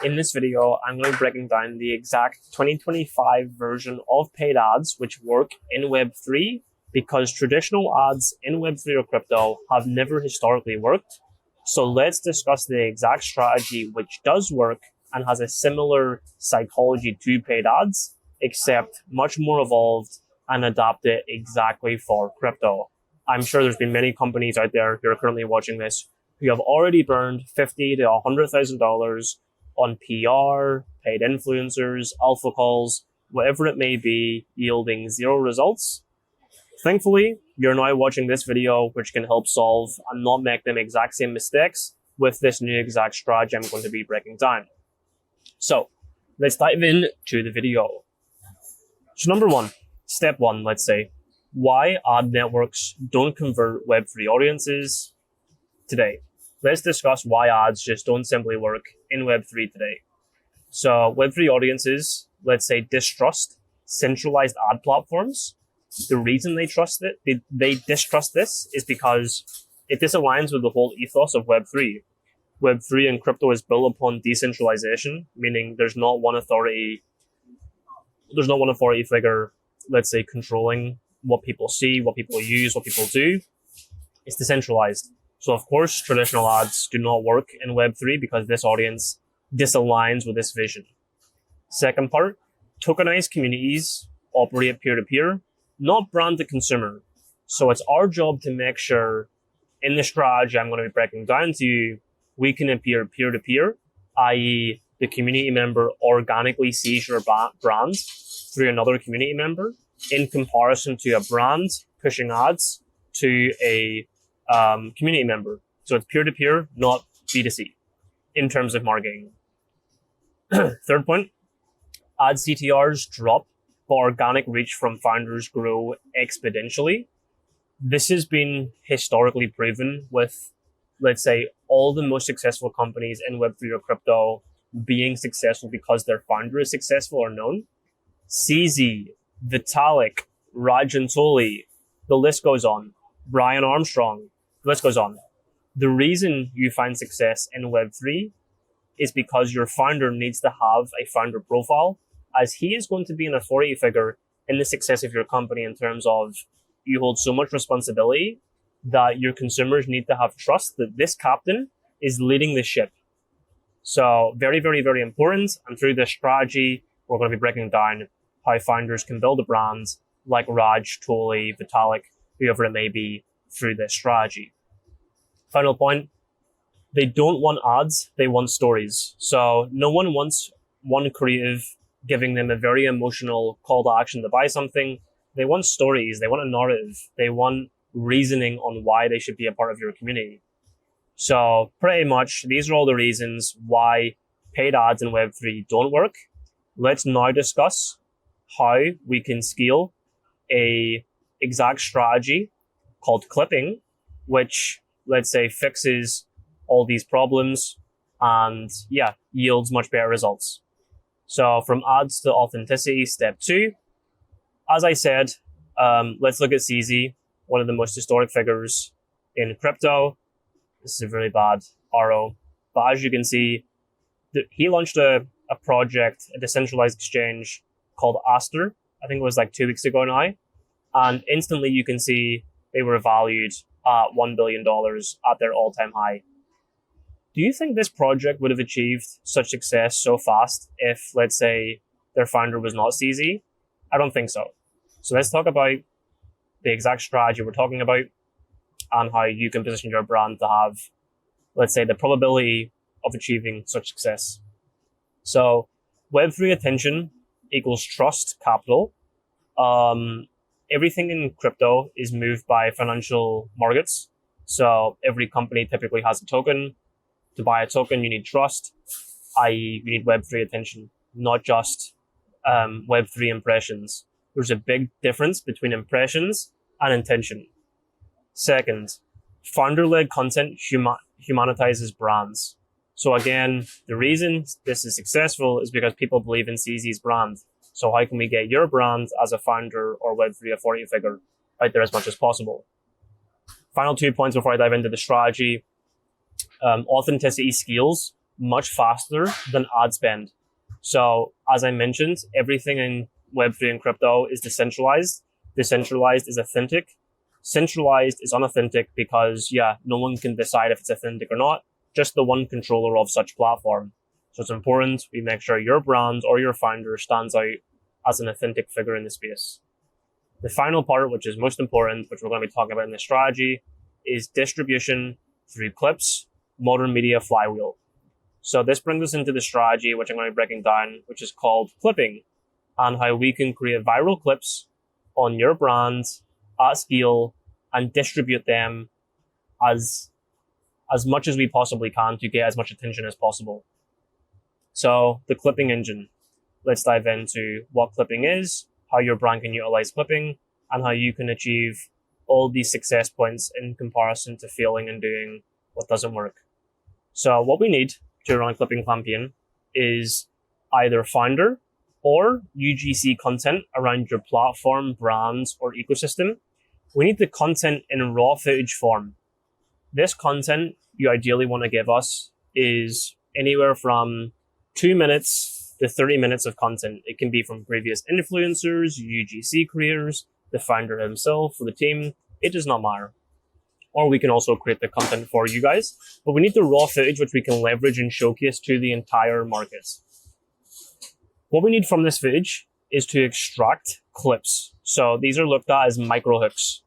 In this video, I'm going to be breaking down the exact 2025 version of paid ads which work in Web3 because traditional ads in Web3 or crypto have never historically worked. So let's discuss the exact strategy which does work and has a similar psychology to paid ads, except much more evolved and adapted exactly for crypto. I'm sure there's been many companies out there who are currently watching this who have already burned $50,000 to $100,000 on PR, paid influencers, alpha calls, whatever it may be, yielding zero results. Thankfully, you're now watching this video, which can help solve and not make them exact same mistakes with this new exact strategy I'm going to be breaking down. So let's dive into the video. So step one, let's say, why ad networks don't convert Web3 audiences today. Let's discuss why ads just don't simply work in Web3 today. So Web3 audiences, let's say, distrust centralized ad platforms. The reason they distrust this is because it disaligns with the whole ethos of Web3. Web3 and crypto is built upon decentralization, meaning there's not one authority figure, let's say, controlling what people see, what people use, what people do. It's decentralized. So of course, traditional ads do not work in Web3 because this audience disaligns with this vision. Second part, tokenized communities operate peer-to-peer, not brand to consumer. So it's our job to make sure in the strategy I'm going to be breaking down to you, we can appear peer-to-peer, i.e. the community member organically sees your brand through another community member in comparison to a brand pushing ads to a community member. So it's peer-to-peer, not B2C in terms of marketing. Third point, ad CTRs drop, but organic reach from founders grow exponentially. This has been historically proven with, let's say, all the most successful companies in Web3 or crypto being successful because their founder is successful or known. CZ, Vitalik, Rajan Toli, the list goes on. Brian Armstrong, the list goes on. The reason you find success in Web3 is because your founder needs to have a founder profile, as he is going to be an authority figure in the success of your company in terms of you hold so much responsibility that your consumers need to have trust that this captain is leading the ship. So very, very, very important. And through this strategy, we're going to be breaking down how founders can build a brand like Raj, Toli, Vitalik, whoever it may be, through this strategy. Final point, they don't want ads, they want stories. So no one wants one creative giving them a very emotional call to action to buy something. They want stories, they want a narrative, they want reasoning on why they should be a part of your community. So pretty much these are all the reasons why paid ads in Web3 don't work. Let's now discuss how we can scale a exact strategy called clipping, which, let's say, fixes all these problems and yields much better results. So from ads to authenticity, step two. As I said, let's look at CZ, one of the most historic figures in crypto. This is a really bad RO. But as you can see, he launched a project, a decentralized exchange called Aster. I think it was like 2 weeks ago now. And instantly you can see they were valued at $1 billion at their all-time high. Do you think this project would have achieved such success so fast if, let's say, their founder was not CZ? I don't think so. So let's talk about the exact strategy we're talking about and how you can position your brand to have, let's say, the probability of achieving such success. So Web3 attention equals trust capital. Everything in crypto is moved by financial markets. So every company typically has a token. To buy a token, you need trust, i.e. you need Web3 attention, not just Web3 impressions. There's a big difference between impressions and intention. Second, founder-led content humanitizes brands. So again, the reason this is successful is because people believe in CZ's brand. So how can we get your brand as a founder or Web3 authority figure out there as much as possible? Final 2 points before I dive into the strategy. Authenticity scales much faster than ad spend. So as I mentioned, everything in Web3 and crypto is decentralized. Decentralized is authentic. Centralized is unauthentic because, no one can decide if it's authentic or not, just the one controller of such platform. So it's important we make sure your brand or your founder stands out as an authentic figure in the space. The final part, which is most important, which we're going to be talking about in this strategy, is distribution through clips, modern media flywheel. So this brings us into the strategy, which I'm going to be breaking down, which is called clipping, and how we can create viral clips on your brand at scale and distribute them as much as we possibly can to get as much attention as possible. So the clipping engine. Let's dive into what clipping is, how your brand can utilize clipping, and how you can achieve all these success points in comparison to failing and doing what doesn't work. So what we need to run a clipping campaign is either founder or UGC content around your platform, brands, or ecosystem. We need the content in raw footage form. This content you ideally want to give us is anywhere from 2 minutes to 30 minutes of content. It can be from previous influencers, UGC creators, the founder himself, the team. It does not matter. Or we can also create the content for you guys. But we need the raw footage which we can leverage and showcase to the entire market. What we need from this footage is to extract clips. So these are looked at as micro hooks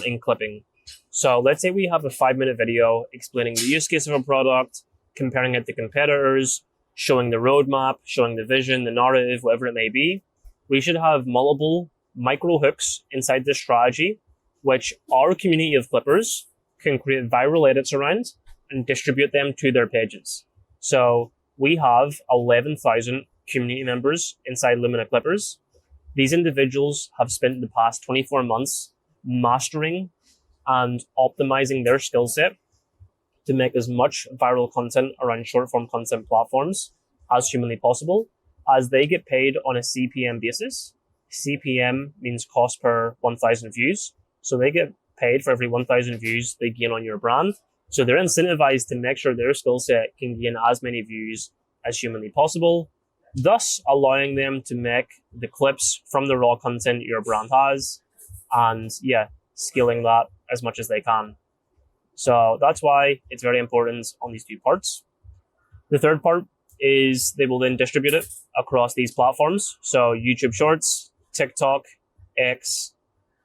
in clipping. So let's say we have a 5-minute video explaining the use case of a product, comparing it to competitors, showing the roadmap, showing the vision, the narrative, whatever it may be. We should have multiple micro hooks inside this strategy, which our community of clippers can create viral edits around and distribute them to their pages. So we have 11,000 community members inside Lumina Clippers. These individuals have spent the past 24 months mastering and optimizing their skill set to make as much viral content around short form content platforms as humanly possible, as they get paid on a CPM basis. CPM means cost per 1,000 views. So they get paid for every 1,000 views they gain on your brand. So they're incentivized to make sure their skill set can gain as many views as humanly possible, thus allowing them to make the clips from the raw content your brand has and scaling that as much as they can. So that's why it's very important on these two parts. The third part is they will then distribute it across these platforms. So YouTube Shorts, TikTok, X,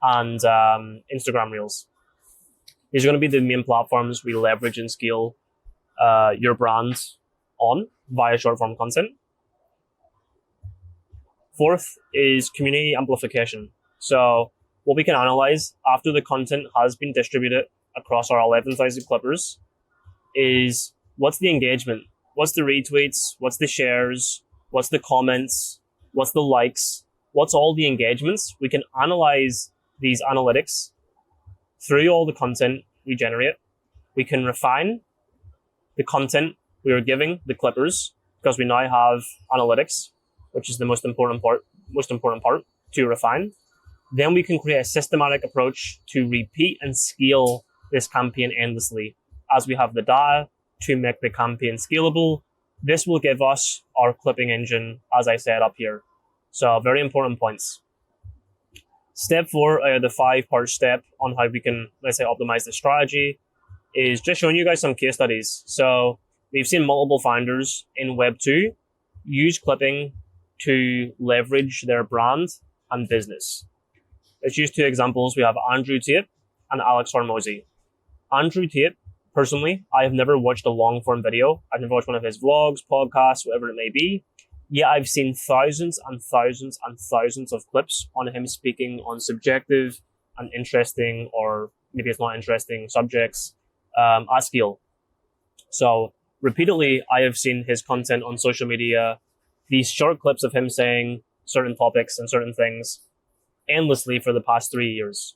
and Instagram Reels. These are going to be the main platforms we leverage and scale your brand on via short form content. Fourth is community amplification. So what we can analyze after the content has been distributed across our 11,000 clippers is what's the engagement, what's the retweets, what's the shares, what's the comments, what's the likes, what's all the engagements. We can analyze these analytics through all the content we generate. We can refine the content we are giving the clippers because we now have analytics, which is the most important part to refine. Then we can create a systematic approach to repeat and scale this campaign endlessly as we have the data to make the campaign scalable. This will give us our clipping engine, as I said up here. So very important points. Step 4, the 5-part step on how we can, let's say, optimize the strategy is just showing you guys some case studies. So we've seen multiple founders in Web2 use clipping to leverage their brand and business. Let's use 2 examples. We have Andrew Tate and Alex Hormozy. Andrew Tate, personally, I have never watched a long form video. I've never watched one of his vlogs, podcasts, whatever it may be. Yet I've seen thousands and thousands and thousands of clips on him speaking on subjective and interesting, or maybe it's not interesting, subjects at scale. So repeatedly, I have seen his content on social media, these short clips of him saying certain topics and certain things endlessly for the past 3 years.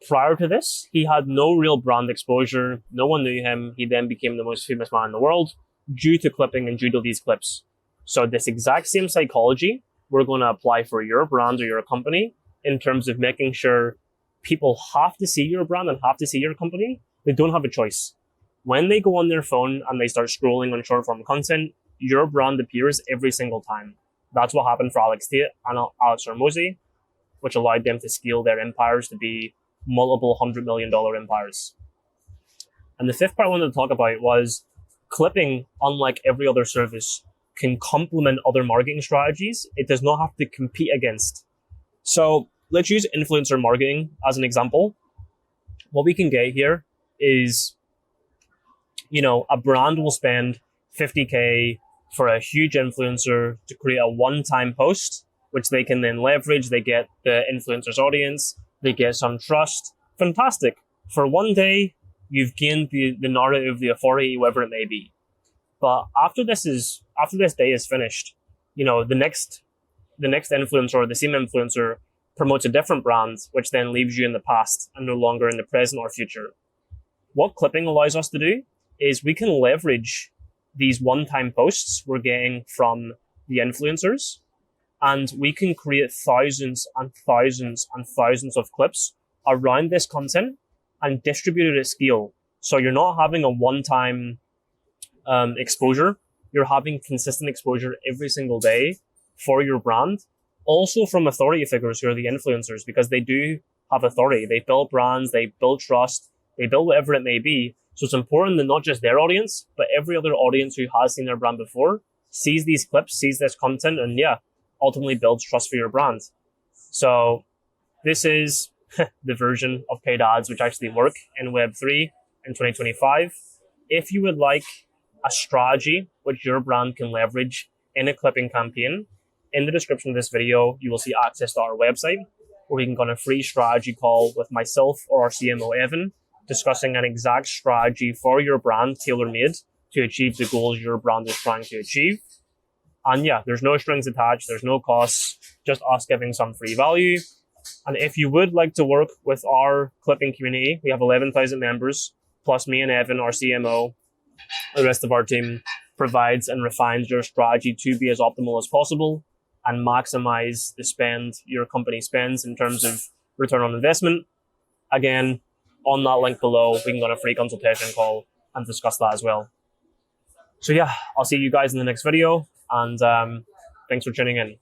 Prior to this, he had no real brand exposure. No one knew him. He then became the most famous man in the world due to clipping and due to these clips. So this exact same psychology we're going to apply for your brand or your company in terms of making sure people have to see your brand and have to see your company. They don't have a choice. When they go on their phone and they start scrolling on short form content, your brand appears every single time. That's what happened for Alex Tate and Alex Hormozi, which allowed them to scale their empires to be multiple $100 million empires. And the fifth part I wanted to talk about was clipping, unlike every other service, can complement other marketing strategies. It does not have to compete against. So let's use influencer marketing as an example. What we can get here is, a brand will spend $50K for a huge influencer to create a one-time post, which they can then leverage. They get the influencer's audience, they get some trust. Fantastic. For one day, you've gained the narrative, the authority, whatever it may be. But after this day is finished, the next influencer or the same influencer promotes a different brand, which then leaves you in the past and no longer in the present or future. What clipping allows us to do is we can leverage these one-time posts we're getting from the influencers, and we can create thousands and thousands and thousands of clips around this content and distribute it at scale. So you're not having a one-time exposure. You're having consistent exposure every single day for your brand. Also from authority figures who are the influencers, because they do have authority. They build brands, they build trust, they build whatever it may be. So it's important that not just their audience, but every other audience who has seen their brand before sees these clips, sees this content, and ultimately builds trust for your brand. So this is the version of paid ads which actually work in Web3 in 2025. If you would like a strategy which your brand can leverage in a clipping campaign, in the description of this video, you will see access to our website where we can go on a free strategy call with myself or our CMO, Evan, discussing an exact strategy for your brand, tailor-made to achieve the goals your brand is trying to achieve. And there's no strings attached, there's no costs, just us giving some free value. And if you would like to work with our clipping community, we have 11,000 members, plus me and Evan, our CMO. The rest of our team provides and refines your strategy to be as optimal as possible and maximize the spend your company spends in terms of return on investment. Again, on that link below, we can go on a free consultation call and discuss that as well. So I'll see you guys in the next video, and thanks for tuning in.